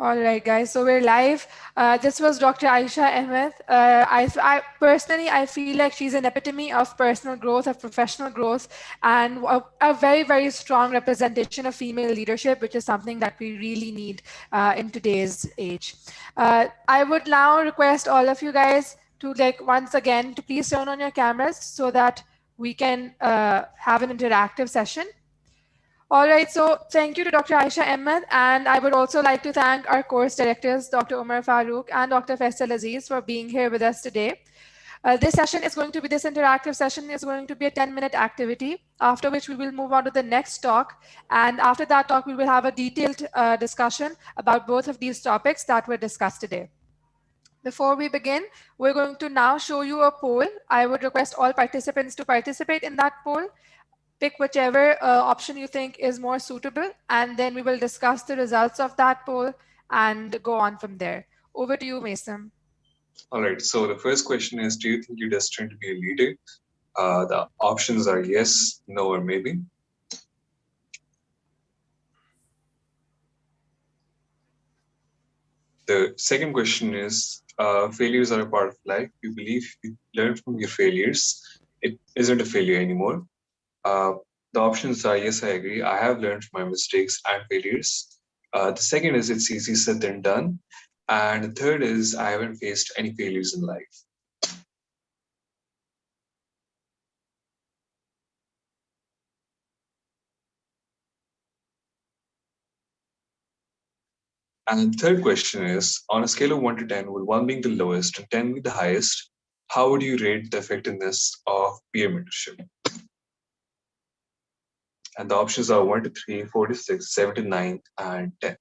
All right, guys. So we're live. This was Dr. Aisha Ahmed. I personally, I feel like she's an epitome of personal growth, of professional growth, and a very, very strong representation of female leadership, which is something that we really need in today's age. I would now request all of you guys to, like, once again, to please turn on your cameras so that we can have an interactive session. All right, so thank you to Dr. Aisha Ahmed, and I would also like to thank our course directors, Dr. Umar Farooq and Dr. Faisal Aziz, for being here with us today. This interactive session is going to be a 10-minute activity, after which we will move on to the next talk. And after that talk, we will have a detailed discussion about both of these topics that were discussed today. Before we begin, we're going to now show you a poll. I would request all participants to participate in that poll. Pick whichever option you think is more suitable, and then we will discuss the results of that poll and go on from there. Over to you, Mason. All right. So the first question is, do you think you're destined to be a leader? The options are yes, no, or maybe. The second question is, failures are a part of life. You believe you learn from your failures. It isn't a failure anymore. The options are yes, I agree. I have learned from my mistakes and failures. The second is it's easy said than done. And the third is I haven't faced any failures in life. And the third question is, on a scale of 1 to 10, with 1 being the lowest and 10 being the highest, how would you rate the effectiveness of peer mentorship? And the options are 1 to 3, 4 to 6, 7 to 9, and 10.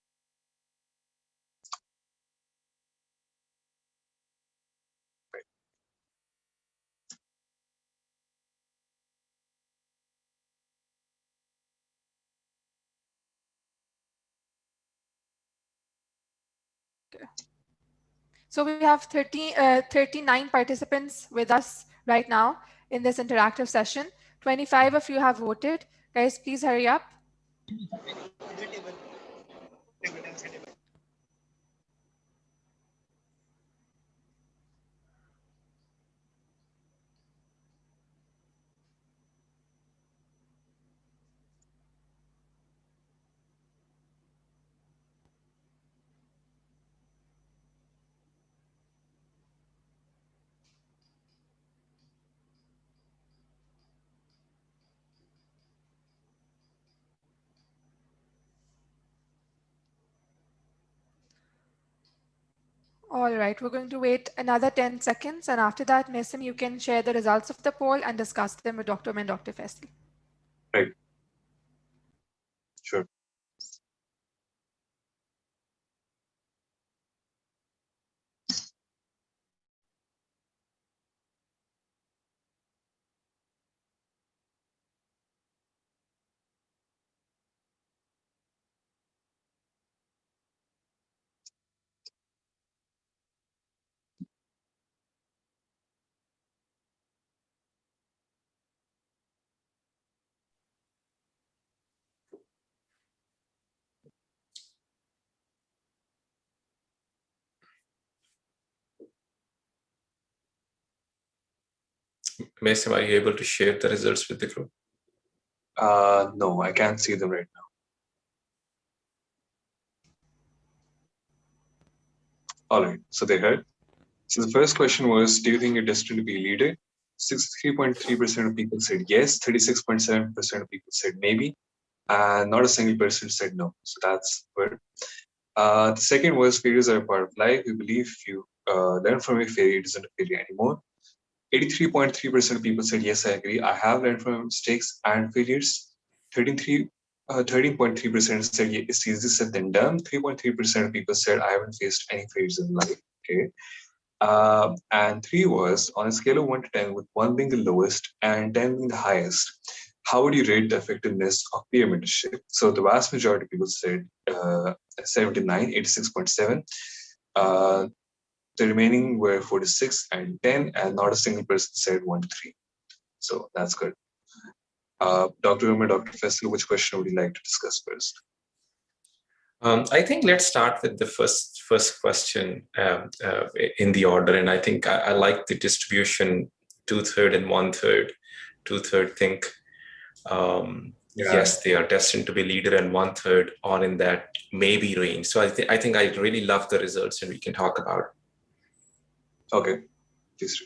So we have 39 participants with us right now in this interactive session. 25 of you have voted. Guys, please hurry up. All right, we're going to wait another 10 seconds, and after that, Nesim, you can share the results of the poll and discuss them with Dr. and Dr. Faisal. Right. Sure. Mason, are you able to share the results with the group? No, I can't see them right now. All right, so they heard. So the first question was, do you think you're destined to be a leader? 63.3% of people said yes, 36.7% of people said maybe, and not a single person said no. So that's good. The second was, failures are a part of life. We believe if you learn from your failure, it isn't a failure anymore. 83.3% of people said yes, I agree. I have learned from mistakes and failures. 13.3% said it's easier said than done. 3.3% of people said I haven't faced any failures in life. Okay. And 3 was, on a scale of 1 to 10, with 1 being the lowest and 10 being the highest, how would you rate the effectiveness of peer mentorship? So the vast majority of people said 79, 86.7. The remaining were 46 and 10, and not a single person said 1 to 3. So that's good. Dr. Umar, Dr. Faisal, which question would you like to discuss first? I think let's start with the first question in the order, and I think I like the distribution 2/3 and 1/3. 2/3 think yes, they are destined to be leader, and 1/3 are in that maybe range. So I think I really love the results, and we can talk about it. Okay, please.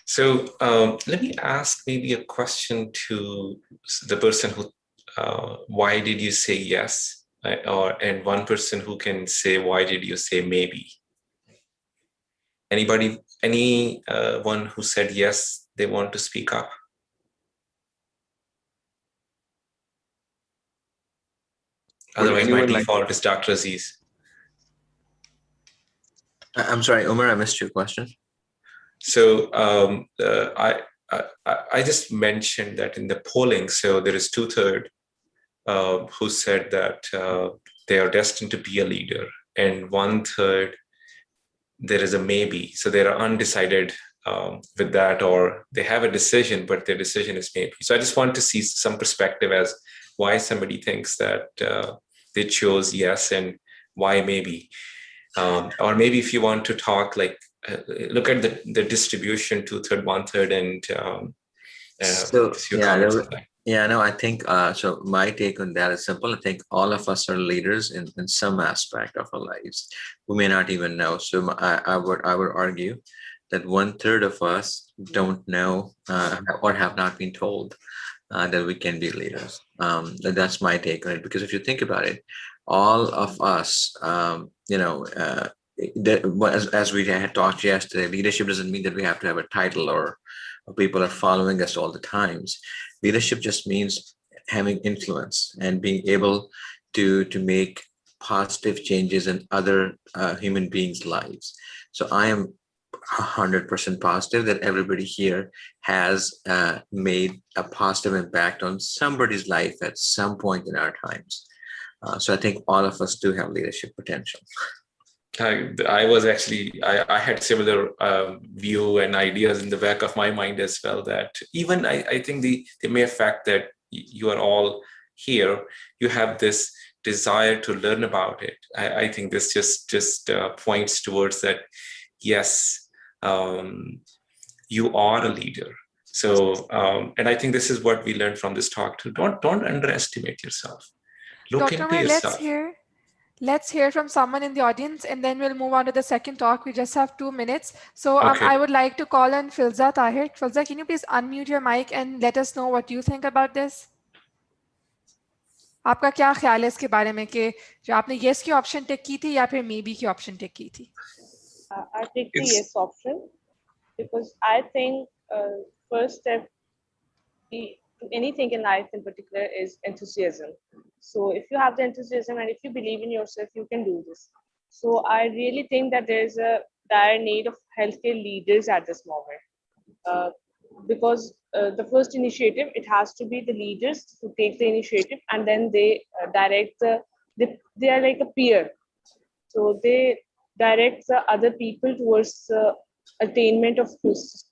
So let me ask maybe a question to the person who, why did you say yes? And one person who can say, why did you say maybe? Anybody, anyone who said yes, they want to speak up? Otherwise, my default is Dr. Aziz. I'm sorry, Umar, I missed your question. So I just mentioned that in the polling, so there is 2/3 who said that they are destined to be a leader, and 1/3 there is a maybe. So they are undecided with that, or they have a decision, but their decision is maybe. So I just want to see some perspective as why somebody thinks that they chose yes and why maybe. Or maybe if you want to talk like, look at the distribution 2/3, 1/3, and I think so. My take on that is simple. I think all of us are leaders in some aspect of our lives. We may not even know. So I would argue that 1/3 of us don't know or have not been told that we can be leaders. That's my take on it. Because if you think about it, all of us, as we had talked yesterday, leadership doesn't mean that we have to have a title or people are following us all the times. Leadership just means having influence and being able to make positive changes in other human beings' lives. So I am 100% positive that everybody here has made a positive impact on somebody's life at some point in our times. So I think all of us do have leadership potential. I was actually, I had similar view and ideas in the back of my mind as well, that even I think the mere fact that you are all here, you have this desire to learn about it. I think this just points towards that, yes, you are a leader. So, and I think this is what we learned from this talk too. Don't underestimate yourself. Look Dr. into Umar, yourself. Let's hear from someone in the audience, and then we'll move on to the second talk. We just have 2 minutes. So Okay. I would like to call on Filza Tahir. Filza, can you please unmute your mic and let us know what you think about this? आपका क्या ख्याल है इसके बारे में कि जो आपने yes की option टिक की थी या फिर maybe की option टिक की थी? I take the yes option because I think first step to anything in life in particular is enthusiasm. So if you have the enthusiasm and if you believe in yourself, you can do this. So I really think that there is a dire need of healthcare leaders at this moment. Because the first initiative, it has to be the leaders who take the initiative, and then they direct they are like a peer. So they direct the other people towards attainment of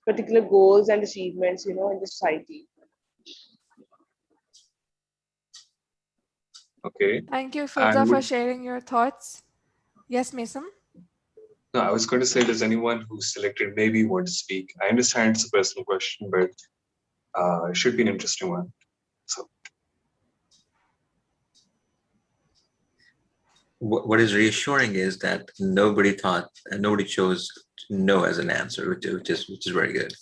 particular goals and achievements, in the society. Okay. Thank you, Filza, for sharing your thoughts. Yes, Mason? No, I was going to say, does anyone who selected maybe want to speak? I understand it's a personal question, but it should be an interesting one. So, what is reassuring is that nobody chose no as an answer, which is very good.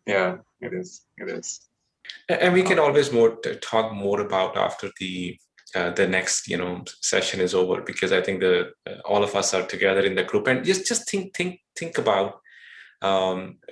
Yeah, it is. It is. And we can always talk more about after the next session is over, because I think all of us are together in the group, and just think about